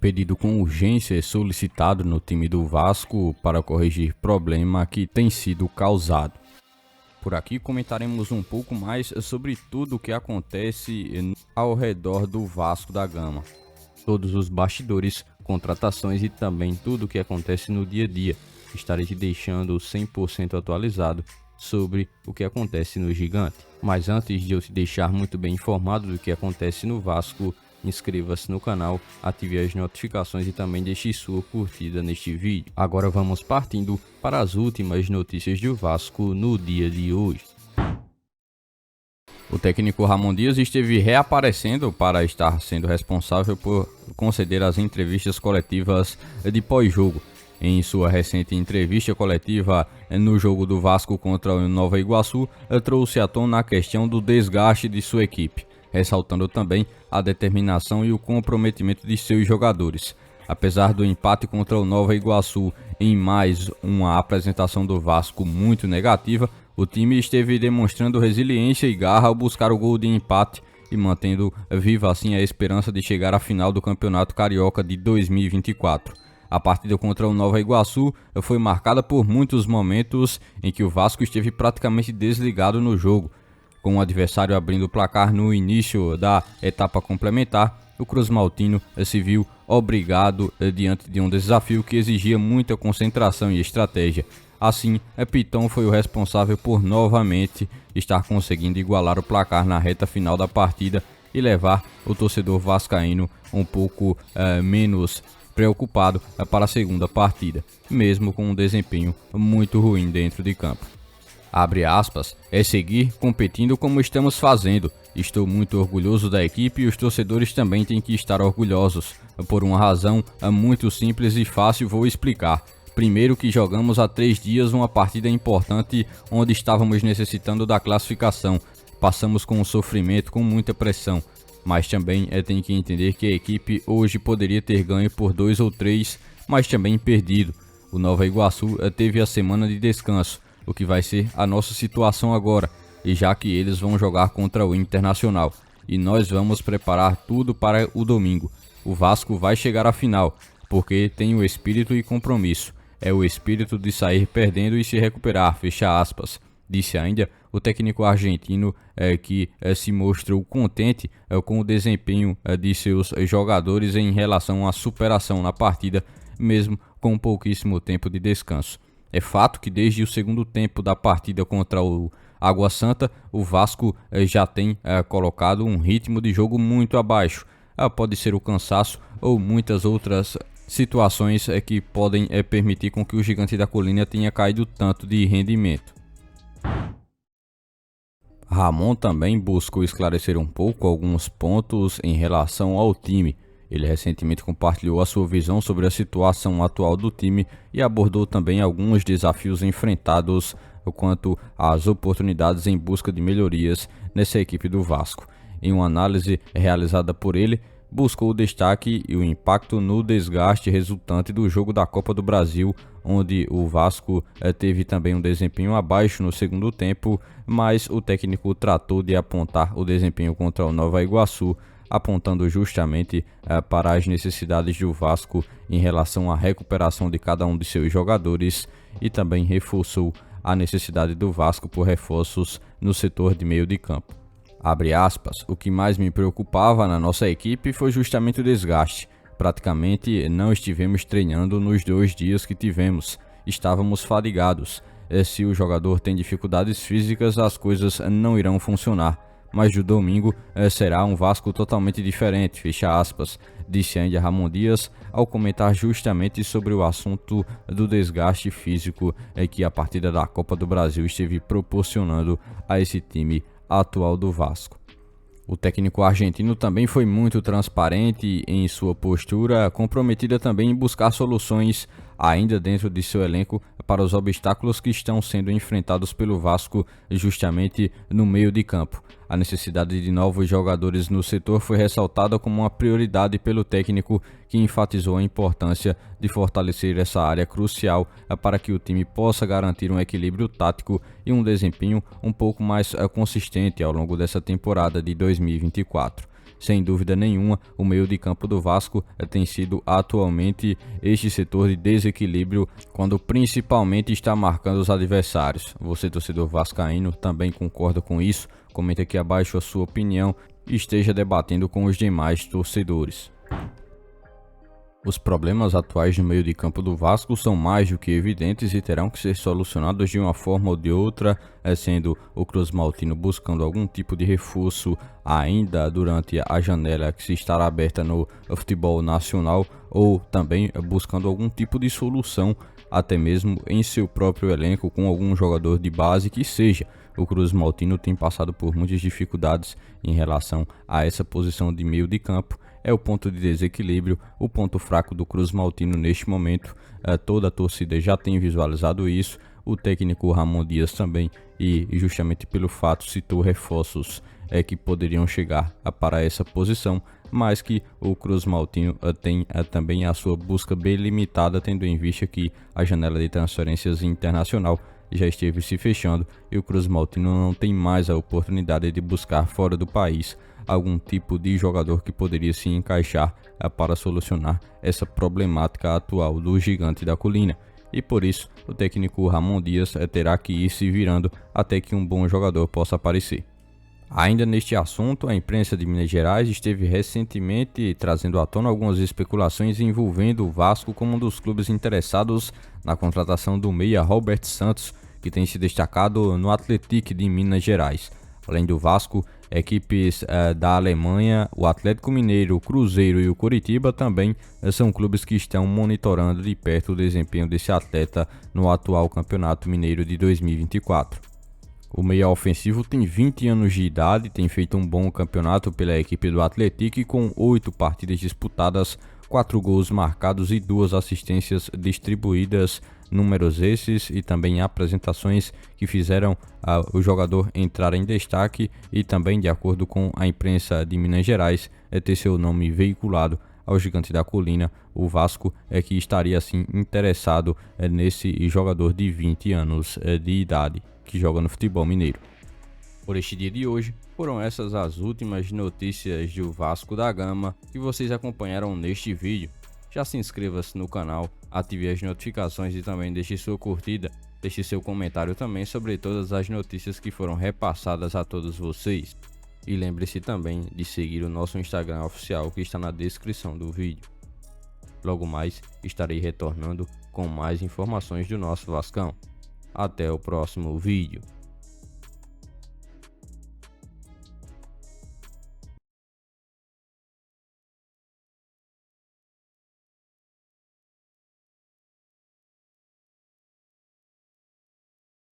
Pedido com urgência é solicitado no time do Vasco para corrigir problema que tem sido causado. Por aqui comentaremos um pouco mais sobre tudo o que acontece ao redor do Vasco da Gama. Todos os bastidores, contratações e também tudo o que acontece no dia a dia. Estarei te deixando 100% atualizado sobre o que acontece no Gigante. Mas antes de eu te deixar muito bem informado do que acontece no Vasco, inscreva-se no canal, ative as notificações e também deixe sua curtida neste vídeo. Agora vamos partindo para as últimas notícias do Vasco no dia de hoje. O técnico Ramon Dias esteve reaparecendo para estar sendo responsável por conceder as entrevistas coletivas de pós-jogo. Em sua recente entrevista coletiva no jogo do Vasco contra o Nova Iguaçu, trouxe à tona a questão do desgaste de sua equipe, ressaltando também a determinação e o comprometimento de seus jogadores. Apesar do empate contra o Nova Iguaçu em mais uma apresentação do Vasco muito negativa, o time esteve demonstrando resiliência e garra ao buscar o gol de empate e mantendo viva assim a esperança de chegar à final do Campeonato Carioca de 2024. A partida contra o Nova Iguaçu foi marcada por muitos momentos em que o Vasco esteve praticamente desligado no jogo. Com o adversário abrindo o placar no início da etapa complementar, o Cruz Maltino se viu obrigado diante de um desafio que exigia muita concentração e estratégia. Assim, Piton foi o responsável por novamente estar conseguindo igualar o placar na reta final da partida e levar o torcedor vascaíno um pouco menos preocupado para a segunda partida, mesmo com um desempenho muito ruim dentro de campo. Abre aspas, é seguir competindo como estamos fazendo. Estou muito orgulhoso da equipe e os torcedores também têm que estar orgulhosos. Por uma razão muito simples e fácil vou explicar. Primeiro que jogamos há 3 dias uma partida importante onde estávamos necessitando da classificação. Passamos com um sofrimento, com muita pressão. Mas também tem que entender que a equipe hoje poderia ter ganho por 2 ou 3, mas também perdido. O Nova Iguaçu teve a semana de descanso, o que vai ser a nossa situação agora, e já que eles vão jogar contra o Internacional, e nós vamos preparar tudo para o domingo. O Vasco vai chegar à final, porque tem o espírito e compromisso, é o espírito de sair perdendo e se recuperar, fecha aspas. Disse ainda o técnico argentino que se mostrou contente com o desempenho de seus jogadores em relação à superação na partida, mesmo com pouquíssimo tempo de descanso. É fato que desde o segundo tempo da partida contra o Água Santa, o Vasco já tem colocado um ritmo de jogo muito abaixo. Pode ser o cansaço ou muitas outras situações que podem permitir com que o Gigante da Colina tenha caído tanto de rendimento. Ramon também buscou esclarecer um pouco alguns pontos em relação ao time. Ele recentemente compartilhou a sua visão sobre a situação atual do time e abordou também alguns desafios enfrentados quanto às oportunidades em busca de melhorias nessa equipe do Vasco. Em uma análise realizada por ele, buscou o destaque e o impacto no desgaste resultante do jogo da Copa do Brasil, onde o Vasco teve também um desempenho abaixo no segundo tempo, mas o técnico tratou de apontar o desempenho contra o Nova Iguaçu, apontando justamente para as necessidades do Vasco em relação à recuperação de cada um de seus jogadores e também reforçou a necessidade do Vasco por reforços no setor de meio de campo. Abre aspas, o que mais me preocupava na nossa equipe foi justamente o desgaste. Praticamente não estivemos treinando nos 2 dias que tivemos, estávamos fadigados. Se o jogador tem dificuldades físicas, as coisas não irão funcionar. Mas do domingo será um Vasco totalmente diferente, fecha aspas, disse ainda Ramon Dias ao comentar justamente sobre o assunto do desgaste físico que a partida da Copa do Brasil esteve proporcionando a esse time atual do Vasco. O técnico argentino também foi muito transparente em sua postura, comprometida também em buscar soluções ainda dentro de seu elenco para os obstáculos que estão sendo enfrentados pelo Vasco justamente no meio de campo. A necessidade de novos jogadores no setor foi ressaltada como uma prioridade pelo técnico, que enfatizou a importância de fortalecer essa área crucial para que o time possa garantir um equilíbrio tático e um desempenho um pouco mais consistente ao longo dessa temporada de 2024. sem dúvida nenhuma, o meio de campo do Vasco tem sido atualmente este setor de desequilíbrio quando principalmente está marcando os adversários. Você, torcedor vascaíno, também concorda com isso? Comente aqui abaixo a sua opinião e esteja debatendo com os demais torcedores. Os problemas atuais no meio de campo do Vasco são mais do que evidentes e terão que ser solucionados de uma forma ou de outra, sendo o Cruz Maltino buscando algum tipo de reforço ainda durante a janela que se estará aberta no futebol nacional, ou também buscando algum tipo de solução até mesmo em seu próprio elenco com algum jogador de base que seja. O Cruz Maltino tem passado por muitas dificuldades em relação a essa posição de meio de campo. É o ponto de desequilíbrio, o ponto fraco do Cruz Maltino neste momento. Toda a torcida já tem visualizado isso, o técnico Ramon Dias também, e justamente pelo fato citou reforços que poderiam chegar para essa posição, mas que o Cruz Maltino tem também a sua busca bem limitada, tendo em vista que a janela de transferências internacional já esteve se fechando e o Cruz Maltino não tem mais a oportunidade de buscar fora do país algum tipo de jogador que poderia se encaixar para solucionar essa problemática atual do Gigante da Colina. E por isso o técnico Ramon Dias terá que ir se virando até que um bom jogador possa aparecer. Ainda neste assunto, a imprensa de Minas Gerais esteve recentemente trazendo à tona algumas especulações envolvendo o Vasco como um dos clubes interessados na contratação do meia Robert Santos, que tem se destacado no Atlético de Minas Gerais. Além do Vasco, equipes da Alemanha, o Atlético Mineiro, o Cruzeiro e o Coritiba também são clubes que estão monitorando de perto o desempenho desse atleta no atual Campeonato Mineiro de 2024. O meia ofensivo tem 20 anos de idade, tem feito um bom campeonato pela equipe do Atlético e com 8 partidas disputadas, 4 gols marcados e 2 assistências distribuídas, números esses e também apresentações que fizeram o jogador entrar em destaque e também, de acordo com a imprensa de Minas Gerais, ter seu nome veiculado ao Gigante da Colina. O Vasco que estaria assim interessado nesse jogador de 20 anos de idade que joga no futebol mineiro. Por este dia de hoje, foram essas as últimas notícias do Vasco da Gama que vocês acompanharam neste vídeo. Já se inscreva-se no canal, ative as notificações e também deixe sua curtida, deixe seu comentário também sobre todas as notícias que foram repassadas a todos vocês. E lembre-se também de seguir o nosso Instagram oficial que está na descrição do vídeo. Logo mais estarei retornando com mais informações do nosso Vascão. Até o próximo vídeo.